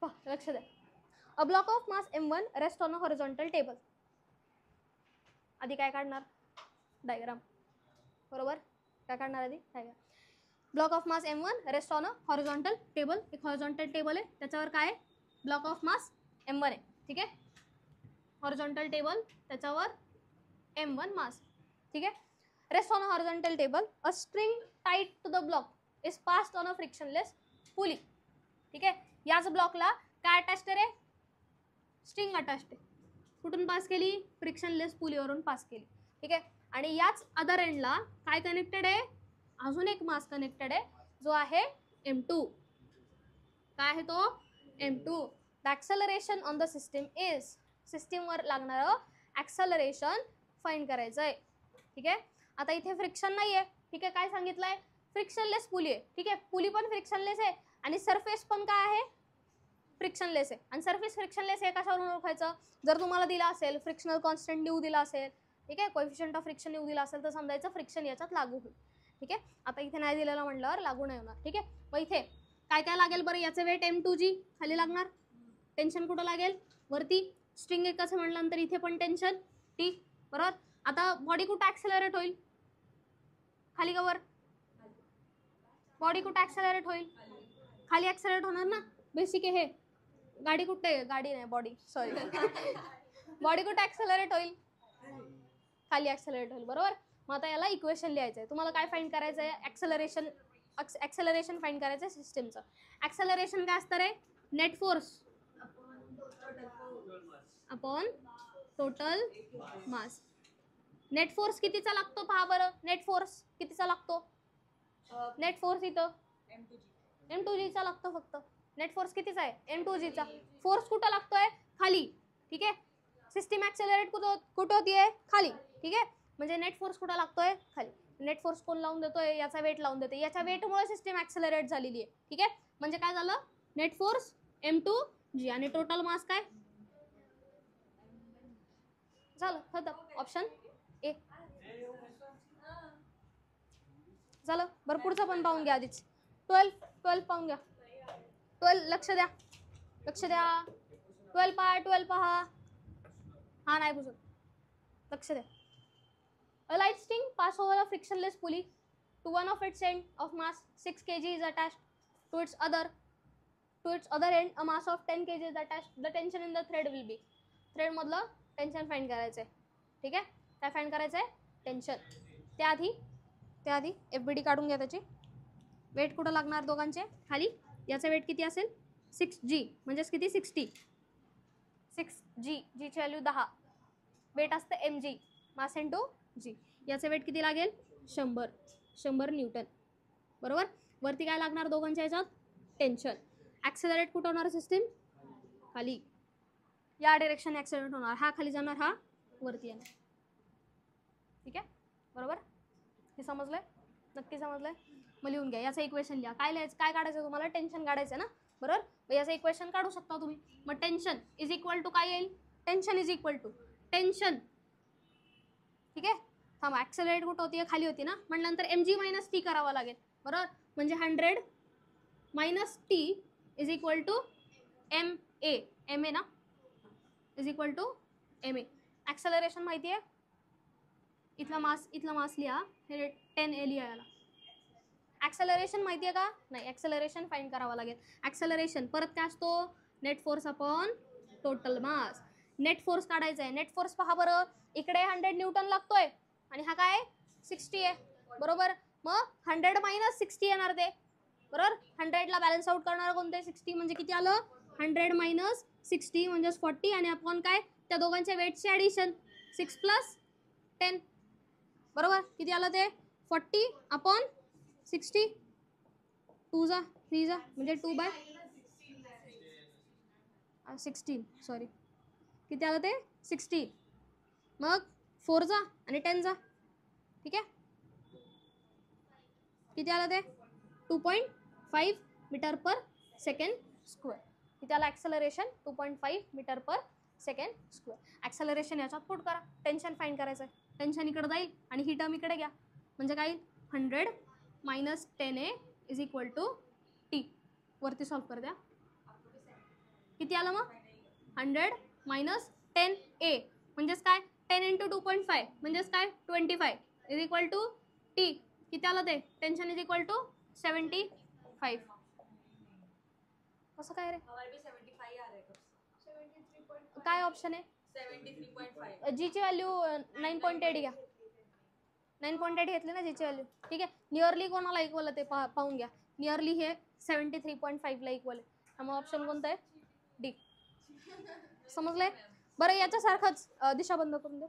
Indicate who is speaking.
Speaker 1: लक्ष द्या. A block of mass m1 rest on a horizontal table. आधी काय काढणार? डायग्राम. बरोबर, काय काढणार आधी? Diagram. Block of mass m1 rest on a horizontal table. एक हॉरिझॉन्टल टेबल आहे, त्याच्यावर काय? ब्लॉक ऑफ मास m1 आहे. ठीक आहे, हॉरिझॉन्टल टेबल, त्याच्यावर m1 मास. ठीक आहे. Rest on a horizontal table, a string tight to the block is passed on a frictionless pulley. ठीक आहे, याच ब्लॉकला काय अटॅच रे? स्ट्रिंग अटॅच आहे. कुठून पास केली? फ्रिक्शनलेस पुलीवरून पास केली. ठीक आहे, आणि याच अदर एंडला काय कनेक्टेड आहे? अजून एक मास कनेक्टेड आहे, जो आहे m2. काय आहे तो? m2. The acceleration on the system is, सिस्टीमवर लागणारं ॲक्सेलरेशन फाइंड करायचं आहे. ठीक आहे, आता इथे फ्रिक्शन नाही आहे. ठीक आहे, काय सांगितलंय? फ्रिक्शनलेस पुली आहे. ठीक आहे, पुली पण फ्रिक्शनलेस आहे आणि सरफेस पण काय आहे? फ्रिक्शनलेस आहे. आणि सरफेस फ्रिक्शनलेस आहे कशावरून ओळखायचं? जर तुम्हाला दिला असेल फ्रिक्शनल कॉन्स्टंट न्यू दिला असेल, ठीक आहे, कोएफिशियंट ऑफ फ्रिक्शन न्यू दिला असेल, तर समजायचं फ्रिक्शन याच्यात लागू होईल. ठीक आहे, आता इथे नाही दिलेलं म्हटल्यावर लागू नाही होणार. ठीक आहे, मग इथे काय काय लागेल बरं? याचं वेट m2g खाली लागणार. टेन्शन कुठं लागेल? वरती. स्ट्रिंग एकच म्हटल्यानंतर इथे पण टेन्शन t. बरोबर. आता बॉडी कुठं ॲक्सेलरेट होईल? खाली का वर? बॉडी कुठं ॲक्सेलरेट होईल? खाली ॲक्सेलरेट होणार ना, बेसिक आहे हे. गाडी कुठे? गाडी नाही, बॉडी, सॉरी. बॉडी कुठे ॲक्सेलरेट होईल? खाली ॲक्सेलरेट होईल. बरोबर. मग आता याला इक्वेशन लिहायचं आहे. तुम्हाला काय फाइंड करायचं आहे? ॲक्सेलरेशन फाइंड करायचं आहे सिस्टीमचं. ॲक्सेलरेशन काय असतं रे? Net force upon total mass. Net force कितीचा लागतो पहा बरं? नेट फोर्स कितीचा लागतो? नेट फोर्स इथं m2g चा लागतो फक्त. नेट फोर्स कितीचा आहे? m2g चा. फोर्स कुठं लागतोय? खाली. ठीक आहे, सिस्टीम ॲक्सेलरेट कुठं होतीये? खाली. ठीक आहे, म्हणजे नेट फोर्स कुठं लागतोय? खाली. नेट फोर्स कोण लावून देतोय? याचा वेट लावून देते. याच्या वेटमुळे सिस्टीम ॲक्सेलरेट झालेली आहे. ठीक आहे, म्हणजे काय झालं? नेट फोर्स m2g आणि टोटल मास काय झालं? खतम. ऑप्शन ए झालं. बरं, पुढचं पण पाहून घ्या आधीच. 12 पाहून घ्या. 12 लक्ष द्या, लक्ष द्या. 12 पहा. हा नाही पुसत, लक्ष द्या. A light string pass over a frictionless pulley to one of its end of mass 6 kg is attached to its other end. A mass of 10 kg is attached. The tension in the thread will be. Thread मधलं tension find करायचंय. ठीक आहे, काय find करायचंय? Tension. त्याआधी FBD काढून घ्या. त्याची वेट कुठं लागणार दोघांचे? खाली. याचा वेट किती असेल? 6g, म्हणजेच किती? 60. 6g, g ची व्हॅल्यू 10. वेट असतं mg, मास इंटू g. याचं वेट किती लागेल? 100 न्यूटन. बरोबर. वरती काय लागणार दोघांच्या याच्यात? टेन्शन. ॲक्सेलरेट कुठं होणार सिस्टीम? खाली. या डिरेक्शन ॲक्सेलरेट होणार. हा खाली जाणार, हा वरती येणार. ठीक आहे, बरोबर. हे समजलंय? नक्की समजलंय? मग लिहून घ्या. याचं इक्वेशन लिहा. काय लिहायचं? काय काढायचं तुम्हाला? टेन्शन काढायचं ना, बरोबर. मग याचं इक्वेशन काढू शकता तुम्ही. मग टेन्शन इज इक्वल टू काय येईल? Tension is equal to tension. ठीक आहे, थांबा. ॲक्सेलरेट कुठं होती? खाली होती ना, म्हटल्यानंतर mg मायनस टी करावं लागेल. बरोबर, म्हणजे 100 minus T is equal to ma ना, is equal to ma. Acceleration माहिती आहे? इथला मास लिहा. हे 10a लिहा याला. ॲक्सेलरेशन माहिती आहे का? नाही. ॲक्सेलरेशन फाइंड करावं लागेल. ॲक्सेलरेशन परत काय असतो? Net force upon total mass. Net force काढायचा आहे. नेट फोर्स पहा बरं. इकडे 100 न्यूटन लागतोय आणि हा काय? 60 आहे. बरोबर. मग 100 मायनस 60 येणार ते. बरोबर. 100ला बॅलन्स आउट करणार कोणते? 60. म्हणजे किती आलं? 100 मायनस 60 म्हणजे 40 आणि अपॉन काय? त्या दोघांच्या वेटचे ॲडिशन 6 प्लस 10. बरोबर. किती आलं ते? 40 अपॉन 60. 2 जा 3 जा म्हणजे 2/16. सॉरी, किती आलं ते? 60. मग 4 जा आणि 10 जा. ठीक आहे, किती आलं ते? 2.5 मीटर पर सेकंड स्क्वेअर. किती आलं ॲक्सेलरेशन? 2.5 मीटर पर सेकंड स्क्वेअर. ॲक्सेलरेशन याच्यात पुट करा. टेन्शन फाइंड करायचं आहे. टेन्शन इकडे जाईल आणि ही टर्म इकडे घ्या. म्हणजे काय? 100 minus 10a is equal to T. वरती सॉल्व कर द्या. किती आलं मग 100 मायनस 10a म्हणजेच काय 10 इंटू 2.5 म्हणजेच काय 25 इज इक्वल टू टी. किती आलं ते टेन्शन इज इक्वल टू 75. कसं काय रे काय ऑप्शन आहे जीची व्हॅल्यू 9.8 घ्या 9.8 घेतली ना जीची व्हॅल्यू. ठीक आहे नियरली कोणाला इक्वल आहे ते पाहून घ्या. नियरली हे 73.5 ला इक्वल आहे त्यामुळे ऑप्शन कोणतं आहे डी. समजलंय बरं याच्यासारखंच दिशा बंद करून दे.